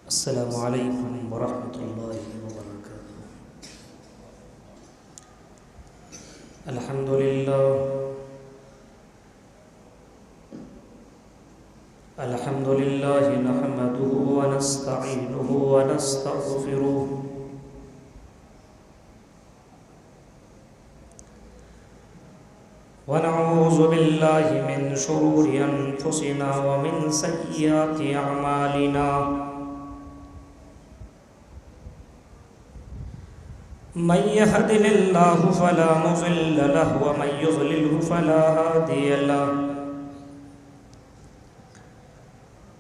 السلام علیکم ورحمۃ اللہ وبرکاتہ۔ الحمد للہ نحمده ونستعینه ونستغفره ونعوذ باللہ من شرور انفسنا ومن سیئات اعمالنا من يهده الله فلا مضل له ومن يضلل فلا هادي له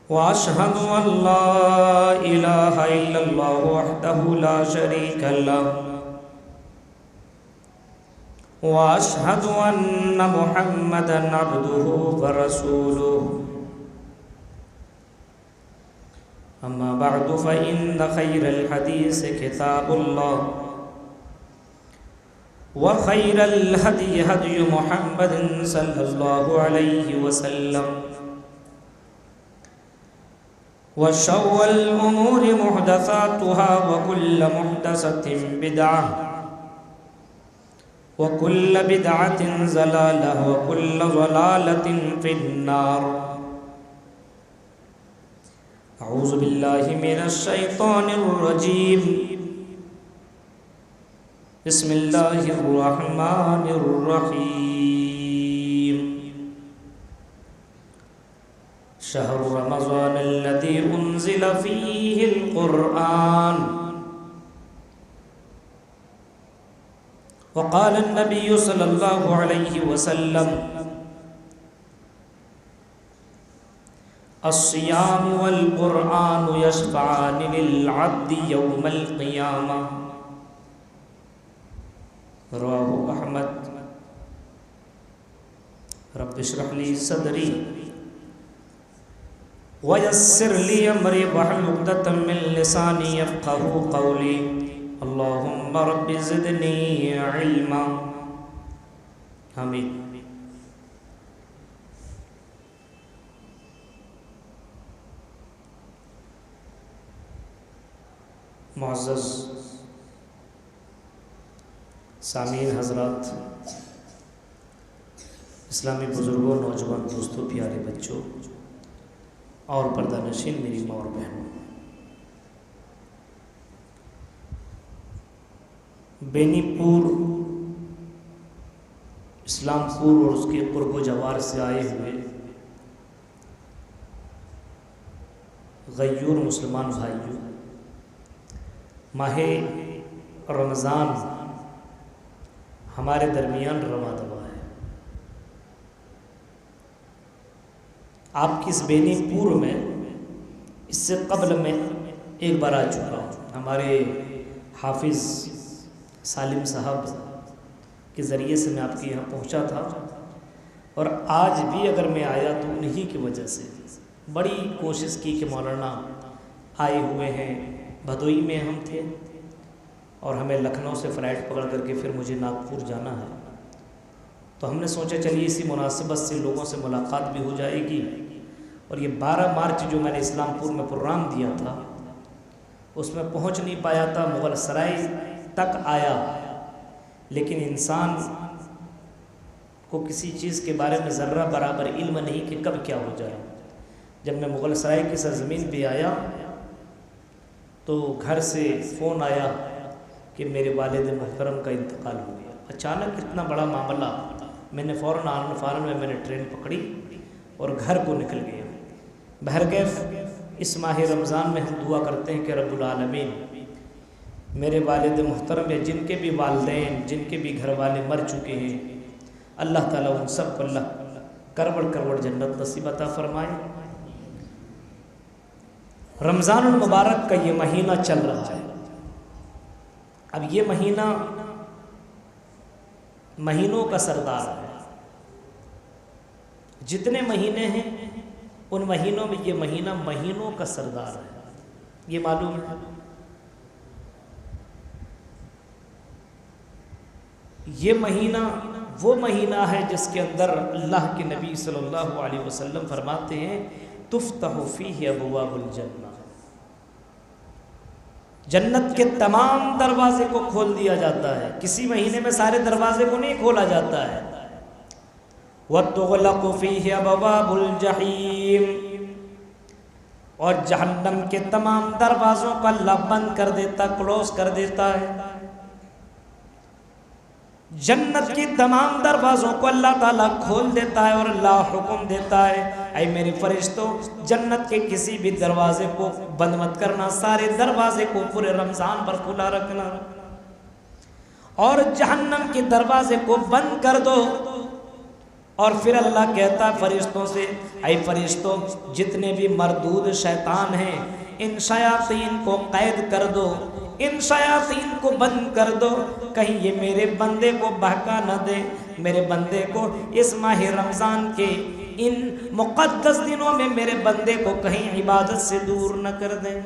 وأشهد أن لا إله إلا الله وحده لا شريك له وأشهد أن محمدا عبده ورسوله أما بعد فإن خير الحديث كتاب الله وخير الهدي هدي محمد صلى الله عليه وسلم وشر الأمور محدثاتها وكل محدثة بدعة وكل بدعة ضلالة وكل ضلالة في النار أعوذ بالله من الشيطان الرجيم بسم اللہ الرحمن الرحیم شہر رمضان الذي انزل فيه القرآن وقال النبي صلى الله عليه وسلم الصيام والقرآن يشفعان للعبد يوم القيامة رواه احمد۔ رب اشرح لي صدري ويسر لي امري واحلل عقدة من لساني يفقهوا قولي اللهم رب زدني علما آمین۔ معزز سامعین حضرات، اسلامی بزرگوں، نوجوان دوستوں، پیارے بچوں اور پردہ نشین میری ماں اور بہنوں، بینی پور، اسلام پور اور اس کے قرب و جوار سے آئے ہوئے غیور مسلمان بھائیوں، ماہ رمضان ہمارے درمیان رواں دوا ہے۔ آپ کی اس بینی پور میں اس سے قبل میں ایک بار آ چکا ہوں، ہمارے حافظ سالم صاحب کے ذریعے سے میں آپ کے یہاں پہنچا تھا، اور آج بھی اگر میں آیا تو انہی کی وجہ سے بڑی کوشش کی کہ مولانا آئے ہوئے ہیں، بھدوئی میں ہم تھے اور ہمیں لکھنؤ سے فلائٹ پکڑ کر کے پھر مجھے ناگپور جانا ہے، تو ہم نے سوچا چلیے اسی مناسبت سے لوگوں سے ملاقات بھی ہو جائے گی، اور یہ 12 مارچ جو میں نے اسلام پور میں پروگرام دیا تھا اس میں پہنچ نہیں پایا تھا، مغل سرائے تک آیا، لیکن انسان کو کسی چیز کے بارے میں ذرہ برابر علم نہیں کہ کب کیا ہو جائے۔ جب میں مغل سرائے کی سرزمین پہ آیا تو گھر سے فون آیا کہ میرے والد محترم کا انتقال ہو گیا۔ اچانک اتنا بڑا معاملہ، میں نے فوراً میں نے ٹرین پکڑی اور گھر کو نکل گیا۔ بہرکیف اس ماہ رمضان میں ہم دعا کرتے ہیں کہ رب العالمین میرے والد محترم یا جن کے بھی والدین، جن کے بھی گھر والے مر چکے ہیں، اللہ تعالیٰ ان سب کو اللہ کروڑ کروڑ جنت نصیب عطا فرمائے۔ رمضان المبارک کا یہ مہینہ چل رہا ہے۔ اب یہ مہینہ مہینوں کا سردار ہے، جتنے مہینے ہیں ان مہینوں میں یہ مہینہ مہینوں کا سردار ہے، یہ معلوم ہے۔ یہ مہینہ وہ مہینہ ہے جس کے اندر اللہ کے نبی صلی اللہ علیہ وسلم فرماتے ہیں تفتح فیہ ابواب الجنہ، جنت کے تمام دروازے کو کھول دیا جاتا ہے، کسی مہینے میں سارے دروازے کو نہیں کھولا جاتا ہے۔ وَتُغْلَقُ فِيهِ أَبْوَابُ الْجَحِيمِ، اور جہنم کے تمام دروازوں کو اللہ بند کر دیتا، کلوز کر دیتا ہے۔ جنت کی تمام دروازوں کو اللہ تعالیٰ کھول دیتا ہے اور اللہ حکم دیتا ہے، اے میرے فرشتوں جنت کے کسی بھی دروازے کو بند مت کرنا، سارے دروازے کو پورے رمضان پر کھلا رکھنا، اور جہنم کے دروازے کو بند کر دو۔ اور پھر اللہ کہتا ہے فرشتوں سے، اے فرشتوں جتنے بھی مردود شیطان ہیں ان شیاطین کو قید کر دو، ان شیاطین کو بند کر دو، کہیں یہ میرے بندے کو بہکا نہ دے، میرے بندے کو اس ماہ رمضان کے ان مقدس دنوں میں میرے بندے کو کہیں عبادت سے دور نہ کر دیں۔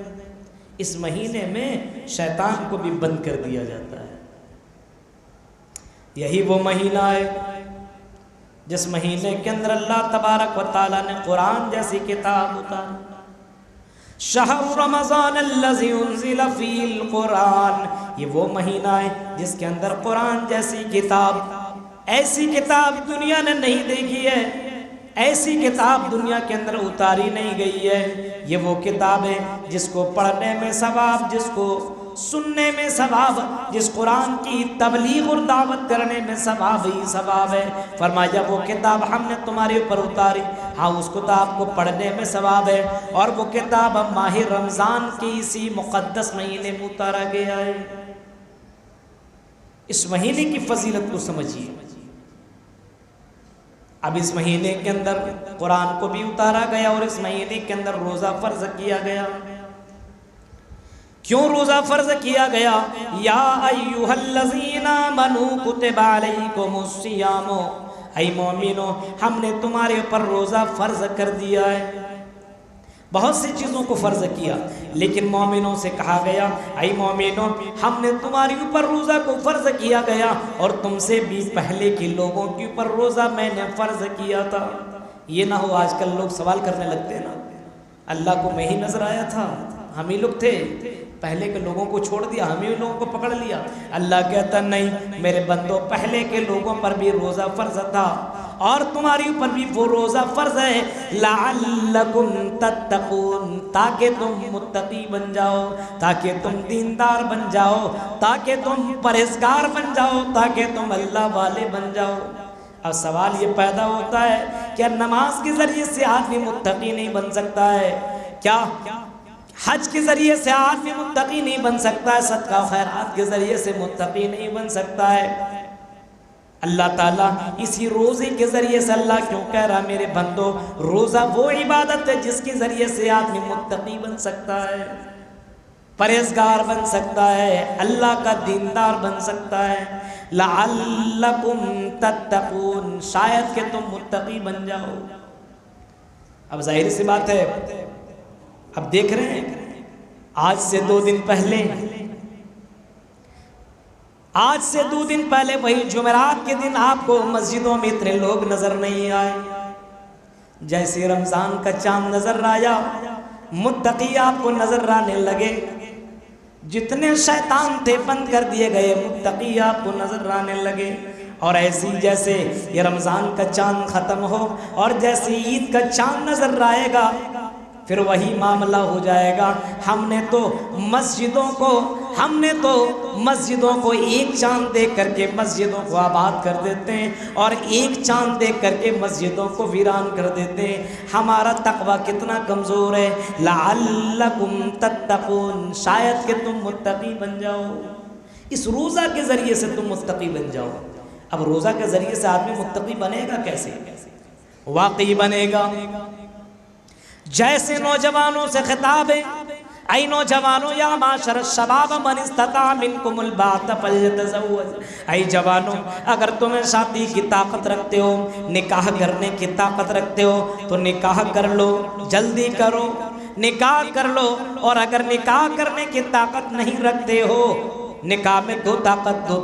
اس مہینے میں شیطان کو بھی بند کر دیا جاتا ہے۔ یہی وہ مہینہ ہے جس مہینے کے اندر اللہ تبارک و تعالیٰ نے قرآن جیسی کتاب اتاری۔ شہر رمضان الذی انزل فیہ القرآن، یہ وہ مہینہ ہے جس کے اندر قرآن جیسی کتاب، ایسی کتاب دنیا نے نہیں دیکھی ہے، ایسی کتاب دنیا کے اندر اتاری نہیں گئی ہے۔ یہ وہ کتاب ہے جس کو پڑھنے میں ثواب، جس کو سننے میں ثواب، جس قرآن کی تبلیغ اور دعوت کرنے میں ثواب ہی ثواب ہے۔ فرمایا وہ کتاب ہم نے تمہارے اوپر اتاری، ہاں اس کتاب کو پڑھنے میں ثواب ہے، اور وہ کتاب ماہ رمضان کی اسی مقدس مہینے میں اتارا گیا ہے۔ اس مہینے کی فضیلت کو سمجھیے۔ اب اس مہینے کے اندر قرآن کو بھی اتارا گیا اور اس مہینے کے اندر روزہ فرض کیا گیا۔ کیوں روزہ فرض کیا گیا؟ یا ایھا الذین آمنوا کتب علیکم الصیام، اے مومنو ہم نے تمہارے اوپر روزہ فرض کر دیا ہے۔ بہت سی چیزوں کو فرض کیا، لیکن مومنوں سے کہا گیا اے مومنو ہم نے تمہاری اوپر روزہ کو فرض کیا گیا، اور تم سے بھی پہلے کے لوگوں کے اوپر روزہ میں نے فرض کیا تھا۔ یہ نہ ہو آج کل لوگ سوال کرنے لگتے ہیں نا، اللہ کو میں ہی نظر آیا تھا، ہم ہی لوگ تھے، پہلے کے لوگوں کو چھوڑ دیا، ہم ہی لوگوں کو پکڑ لیا۔ اللہ کہتا نہیں میرے بندوں، پہلے کے لوگوں پر بھی روزہ فرض تھا اور تمہاری اوپر بھی وہ روزہ فرض ہے، لعلکم تتقون، تاکہ تم متقی بن جاؤ، تاکہ تم دیندار بن جاؤ، تاکہ تم پرہیزگار بن جاؤ، تاکہ تم اللہ والے بن جاؤ۔ اب سوال یہ پیدا ہوتا ہے کیا نماز کے ذریعے سے آدمی متقی نہیں بن سکتا ہے؟ کیا حج کے ذریعے سے آدمی متقی نہیں بن سکتا ہے؟ صدقہ و خیرات کے ذریعے سے متقی نہیں بن سکتا ہے؟ اللہ تعالیٰ اسی روزے کے ذریعے سے اللہ کیوں کہہ رہا میرے بندو روزہ وہ عبادت ہے جس کے ذریعے سے آدمی متقی بن سکتا ہے، پرہیزگار بن سکتا ہے، اللہ کا دیندار بن سکتا ہے۔ لعلکم تتقون، شاید کہ تم متقی بن جاؤ۔ اب ظاہر سی بات ہے، اب دیکھ رہے ہیں آج سے 2 دن پہلے وہی جمعرات کے دن آپ کو مسجدوں میں اتنے لوگ نظر نہیں آئے، جیسے رمضان کا چاند نظر آیا متقی آپ کو نظر آنے لگے، جتنے شیطان تھے بند کر دیے گئے، متقی آپ کو نظر آنے لگے۔ اور ایسی جیسے یہ رمضان کا چاند ختم ہو اور جیسے عید کا چاند نظر آئے گا پھر وہی معاملہ ہو جائے گا۔ ہم نے تو مسجدوں کو ایک چاند دیکھ کر کے مسجدوں کو آباد کر دیتے ہیں اور ایک چاند دیکھ کر کے مسجدوں کو ویران کر دیتے ہیں۔ ہمارا تقوی کتنا کمزور ہے۔ لعلکم تتقون، شاید کہ تم متقی بن جاؤ، اس روزہ کے ذریعے سے تم متقی بن جاؤ۔ اب روزہ کے ذریعے سے آدمی متقی بنے گا کیسے؟ واقعی بنے گا جیسے نوجوانوں سے خطاب ہے، اے نوجوانوں یا معاشر الشباب من استطاع منکم الباءۃ فلیتزوج، اے جوانوں اگر تمہیں شادی کی طاقت رکھتے ہو، نکاح کرنے کی طاقت رکھتے ہو تو نکاح کر لو، جلدی کرو، نکاح کر لو، اور اگر نکاح کرنے کی طاقت نہیں رکھتے ہو نکاح میں دو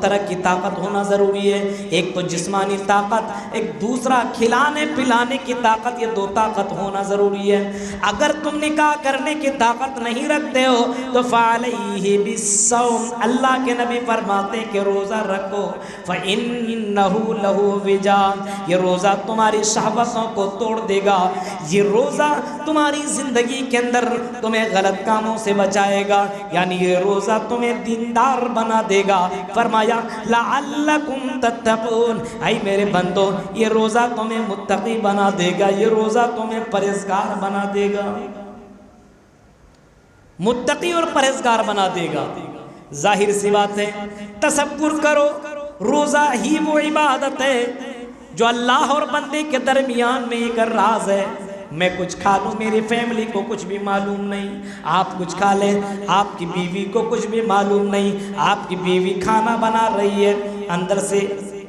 طرح کی طاقت ہونا ضروری ہے، ایک تو جسمانی طاقت، ایک دوسرا کھلانے پلانے کی طاقت، یہ دو طاقت ہونا ضروری ہے۔ اگر تم نکاح کرنے کی طاقت نہیں رکھتے ہو تو فعلیہ بالصوم، اللہ کے نبی فرماتے کہ روزہ رکھو، فإنہ لہ وجاء، یہ روزہ تمہاری شہوتوں کو توڑ دے گا، یہ روزہ تمہاری زندگی کے اندر تمہیں غلط کاموں سے بچائے گا، یعنی یہ روزہ تمہیں دیندار بنا دے گا۔ فرمایا لعلکم تتقون، اے میرے بندو یہ روزہ تمہیں متقی بنا دے گا، یہ روزہ تمہیں پرہیزگار بنا دے گا، متقی اور پرہیزگار بنا دے گا۔ ظاہر سی بات ہے، تصور کرو روزہ ہی وہ عبادت ہے جو اللہ اور بندے کے درمیان میں ایک راز ہے۔ میں کچھ کھا لوں، میری فیملی کو کچھ بھی معلوم نہیں، آپ کچھ کھا لیں، آپ کی بیوی کو کچھ بھی معلوم نہیں، آپ کی بیوی کھانا بنا رہی ہے، اندر سے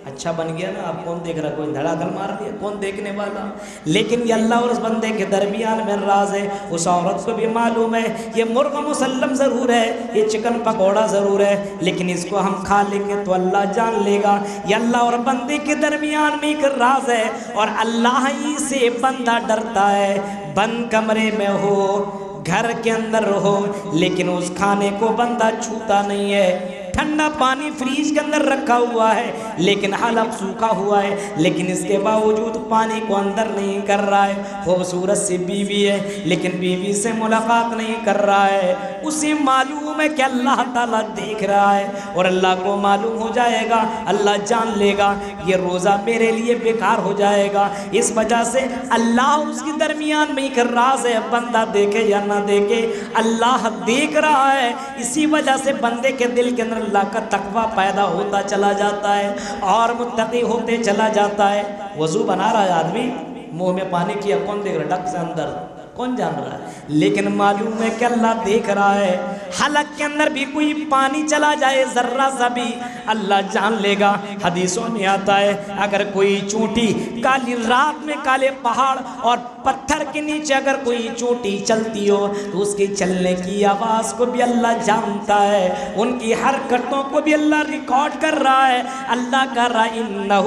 اچھا بن گیا نا، آپ کون دیکھ رہا، کوئی دھڑاکل مار دیا، کون دیکھنے والا؟ لیکن یہ اللہ اور اس بندے کے درمیان میں راز ہے، اس عورت کو بھی معلوم ہے یہ مرغ مسلم ضرور ہے، یہ چکن پکوڑا ضرور ہے، لیکن اس کو ہم کھا لیں گے تو اللہ جان لے گا۔ یہ اللہ اور بندے کے درمیان میں ایک راز ہے، اور اللہ ہی سے بندہ ڈرتا ہے۔ بند کمرے میں ہو، گھر کے اندر ہو، لیکن اس کھانے کو بندہ چھوتا نہیں ہے۔ ٹھنڈا پانی فریج کے اندر رکھا ہوا ہے لیکن حلق سوکھا ہوا ہے، لیکن اس کے باوجود پانی کو اندر نہیں کر رہا ہے۔ خوبصورت سی بیوی ہے لیکن بیوی سے ملاقات نہیں کر رہا ہے، اسے معلوم ہے کہ اللہ تعالیٰ دیکھ رہا ہے، اور اللہ کو معلوم ہو جائے گا، اللہ جان لے گا یہ روزہ میرے لیے بیکار ہو جائے گا۔ اس وجہ سے اللہ اس کے درمیان میں ایک راز ہے، بندہ دیکھے یا نہ دیکھے اللہ دیکھ رہا ہے، اسی وجہ سے بندے کے دل کے اندر اللہ کا تقوی پیدا ہوتا چلا جاتا ہے اور متقی ہوتے چلا جاتا ہے۔ وضو بنا رہا ہے آدمی، منہ میں پانی کیا، کون دیکھ رہا ہے؟ ڈک سے اندر کون جان رہا ہے؟ لیکن معلوم ہے کہ اللہ دیکھ رہا ہے۔ حلق کے اندر بھی کوئی پانی چلا جائے ذرہ سا بھی اللہ جان لے گا۔ حدیثوں میں آتا ہے اگر کوئی چونٹی کالی رات میں کالے پہاڑ اور پتھر کے نیچے اگر کوئی چونٹی چلتی ہو تو اس کے چلنے کی آواز کو بھی اللہ جانتا ہے، ان کی حرکتوں کو بھی اللہ ریکارڈ کر رہا ہے۔ اللہ کہہ رہا ہے انہ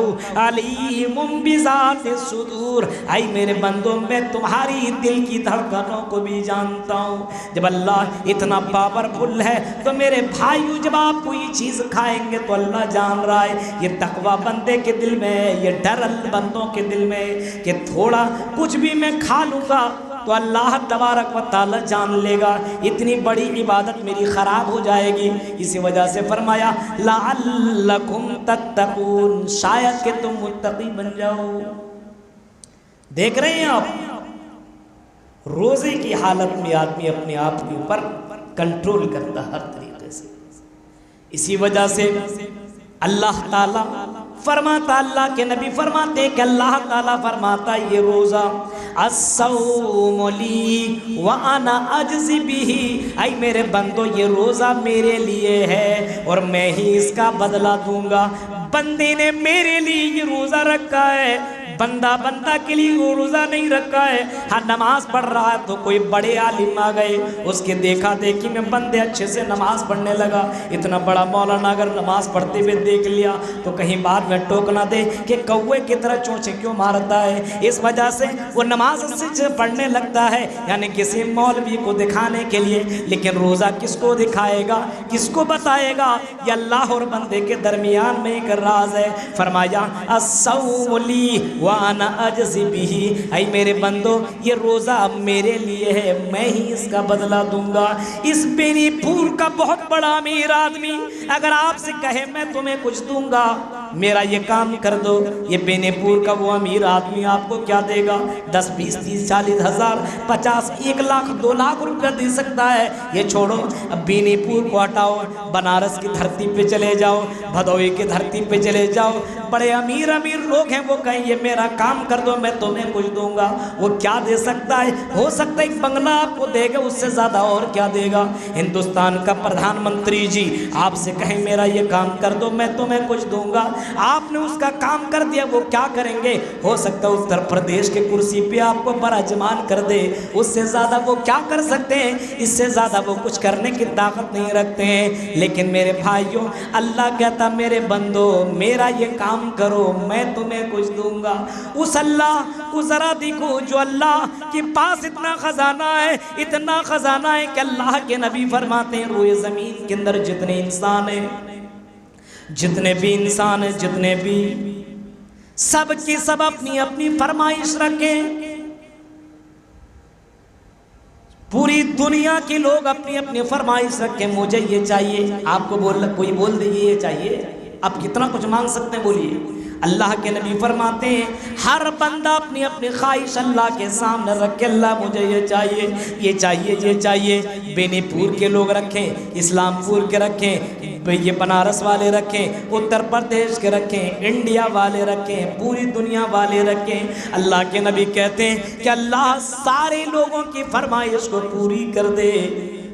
علیم بذات الصدور، اے میرے بندوں میں تمہاری دل کی دھڑکنوں کو بھی جانتا ہوں۔ جب اللہ اتنا پاورفل ہے تو میرے بھائیو جب آپ کوئی چیز کھائیں گے تو اللہ جان رہا ہے، یہ تقوی بندے کے دل میں ہے، یہ ڈر بندوں کے دل میں ہے کہ تھوڑا کچھ بھی میں کھا لوں گا تو اللہ تبارک و تعالی جان لے گا، اتنی بڑی عبادت میری خراب ہو جائے گی۔ اسی وجہ سے فرمایا لعلکم تتقون، شاید کہ تم متقی بن جاؤ۔ دیکھ رہے ہیں آپ روزے کی حالت میں آدمی اپنے آپ کے اوپر کنٹرول کرتا ہر طریقے سے۔ اسی وجہ سے اللہ تعالیٰ فرماتا، اللہ کے نبی فرماتے کہ اللہ تعالیٰ فرماتا یہ روزہ الصوم لی وانا اجزی بہ، اے میرے بندو یہ روزہ میرے لیے ہے اور میں ہی اس کا بدلہ دوں گا۔ بندے نے میرے لیے یہ روزہ رکھا ہے، بندہ کے لیے وہ روزہ نہیں رکھا ہے۔ ہاں نماز پڑھ رہا ہے تو کوئی بڑے عالم آ گئے، اس کے دیکھا دیکھی میں بندے اچھے سے نماز پڑھنے لگا، اتنا بڑا مولانا اگر نماز پڑھتے ہوئے دیکھ لیا تو کہیں بعد میں ٹوک نہ دے کہ کوے کی طرح چونچے کیوں مارتا ہے۔ اس وجہ سے وہ نماز سے پڑھنے لگتا ہے، یعنی کسی مولوی کو دکھانے کے لیے، لیکن روزہ کس کو دکھائے گا، کس کو بتائے گا؟ یہ اللہ اور بندے کے درمیان میں ایک راز ہے۔ فرمایا الصوم لی وانا اجزی بہ، اے میرے بندو یہ روزہ میرے لیے ہے، میں ہی اس کا بدلہ دوں گا۔ اس بینی پور کا بہت بڑا امیر آدمی اگر آپ سے کہے میں تمہیں کچھ دوں گا، میرا یہ کام کر دو، یہ بینی پور کا وہ امیر آدمی آپ کو کیا دے گا؟ 10 20 30 40 ہزار 50 1 لاکھ 2 لاکھ روپیہ دے سکتا ہے۔ یہ چھوڑو، اب بینی پور کو ہٹاؤ، بنارس کی دھرتی پہ چلے جاؤ، بھدوئی کی دھرتی پہ چلے جاؤ، بڑے امیر لوگ ہیں وہ کہیں یہ میرا کام کر دو میں تمہیں کچھ دوں گا، وہ کیا دے سکتا ہے؟ ہو سکتا ہے ایک بنگلہ آپ کو دے گا، اس سے زیادہ اور کیا دے گا؟ ہندوستان کا پردھان منتری جی آپ سے کہیں میرا یہ کام کر دو میں تمہیں کچھ دوں گا، آپ نے اس کا کام کر دیا، وہ کیا کریں گے؟ ہو سکتا ہے اتر پردیش کے کرسی پہ آپ کو براجمان کر دے، اس سے زیادہ وہ کیا کر سکتے ہیں؟ اس سے زیادہ وہ کچھ کرنے کی طاقت نہیں رکھتے ہیں۔ لیکن میرے بھائیوں، اللہ کہتا میرے بندو میرا یہ کام کرو، میں تمہیں کچھ دوں گا۔ اس اللہ کو ذرا دیکھو جو اللہ کے پاس اتنا خزانہ ہے، اتنا خزانہ ہے کہ اللہ کے نبی فرماتے ہیں روئے زمین کے اندر جتنے انسان ہیں، جتنے بھی انسان ہیں، جتنے بھی، سب کی سب اپنی اپنی فرمائش رکھیں۔ پوری دنیا کے لوگ اپنی اپنی فرمائش رکھیں، مجھے یہ چاہیے، آپ کو کوئی بول دے یہ چاہیے، آپ کتنا کچھ مانگ سکتے ہیں بولیے۔ اللہ کے نبی فرماتے ہیں ہر بندہ اپنی اپنی خواہش اللہ کے سامنے رکھ کے، اللہ مجھے یہ چاہیے، یہ چاہیے، یہ چاہیے۔ بینی پور کے لوگ رکھیں، اسلام پور کے رکھیں، یہ بنارس والے رکھیں، اتر پردیش کے رکھیں، انڈیا والے رکھیں، پوری دنیا والے رکھیں۔ اللہ کے نبی کہتے ہیں کہ اللہ سارے لوگوں کی فرمائش کو پوری کر دے،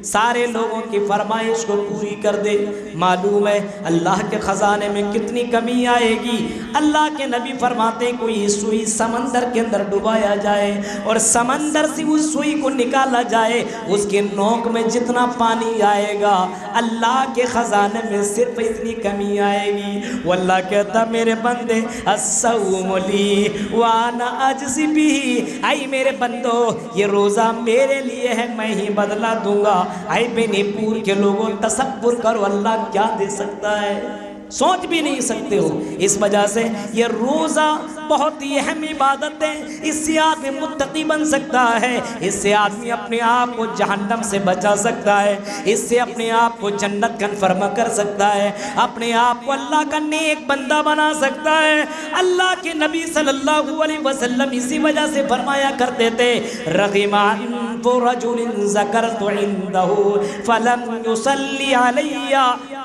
سارے لوگوں کی فرمائش کو پوری کر دے۔ معلوم ہے اللہ کے خزانے میں کتنی کمی آئے گی۔ اللہ کے نبی فرماتے ہیں کوئی سوئی سمندر کے اندر ڈبایا جائے اور سمندر سے اس سوئی کو نکالا جائے، اس کے نوک میں جتنا پانی آئے گا اللہ کے خزانے میں صرف اتنی کمی آئے گی۔ وہ اللہ کہتا میرے بندے الصوم لی وانا اجزی بہ، اے میرے بندو یہ روزہ میرے لیے ہے، میں ہی بدلہ دوں گا۔ اے بینی پور کے لوگوں تصور کرو اللہ کیا دے سکتا ہے، سوچ بھی نہیں سکتے ہو۔ اس وجہ سے یہ روزہ بہت ہی اہم عبادت ہے، اس سے آدمی متقی بن سکتا ہے، اس سے آدمی اپنے آپ کو جہنم سے بچا سکتا ہے، اس سے اپنے آپ کو جنت کنفرم کر سکتا ہے، اپنے آپ کو اللہ کا نیک بندہ بنا سکتا ہے۔ اللہ کے نبی صلی اللہ علیہ وسلم اسی وجہ سے فرمایا کرتے تھے رغم انف رجل ذکرت عنده فلم يصلی علی،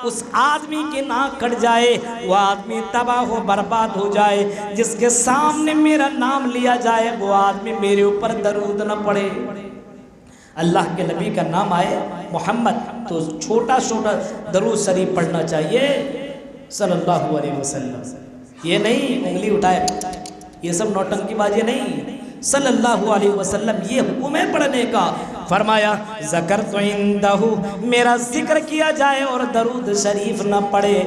اس آدمی کے ناک کٹ جائے، وہ آدمی تباہ و برباد ہو جائے جس کے سامنے میرا نام لیا جائے، وہ آدمی میرے اوپر درود نہ پڑے۔ اللہ کے نبی کا نام آئے محمد تو چھوٹا چھوٹا درود شریف پڑھنا چاہیے صلی اللہ علیہ وسلم۔ یہ نہیں انگلی اٹھائے، یہ سب نوٹنکی بازی نہیں، صلی اللہ علیہ وسلم یہ حکم ہے پڑھنے کا۔ فرمایا ذکرت عندہ، میرا ذکر کیا جائے اور درود شریف نہ پڑھے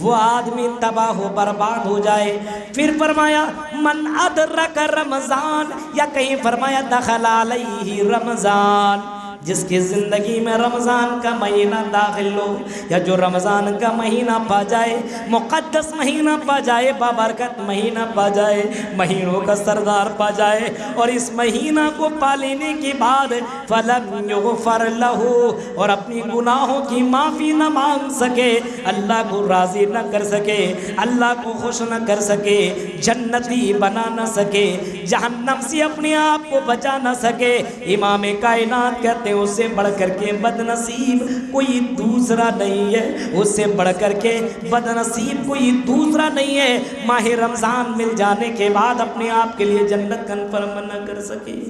وہ آدمی تباہ و برباد ہو جائے۔ پھر فرمایا من ادرک رمضان، یا کہیں فرمایا دخل علیہ رمضان، جس کی زندگی میں رمضان کا مہینہ داخل ہو، یا جو رمضان کا مہینہ پا جائے، مقدس مہینہ پا جائے، بابرکت مہینہ پا جائے، مہینوں کا سردار پا جائے، اور اس مہینہ کو پا لینے کے بعد فلم یغفر لہ، اور اپنی گناہوں کی معافی نہ مانگ سکے، اللہ کو راضی نہ کر سکے، اللہ کو خوش نہ کر سکے، جنتی بنا نہ سکے، جہنم سے اپنے آپ کو بچا نہ سکے، امام کائنات کہتے ہیں اس سے بڑھ کر کے بد نصیب کوئی دوسرا نہیں ہے، اس سے بڑھ کر کے بد نصیب کوئی دوسرا نہیں ہے، ماہ رمضان مل جانے کے بعد اپنے آپ کے لیے جنت کنفرم نہ کر سکے۔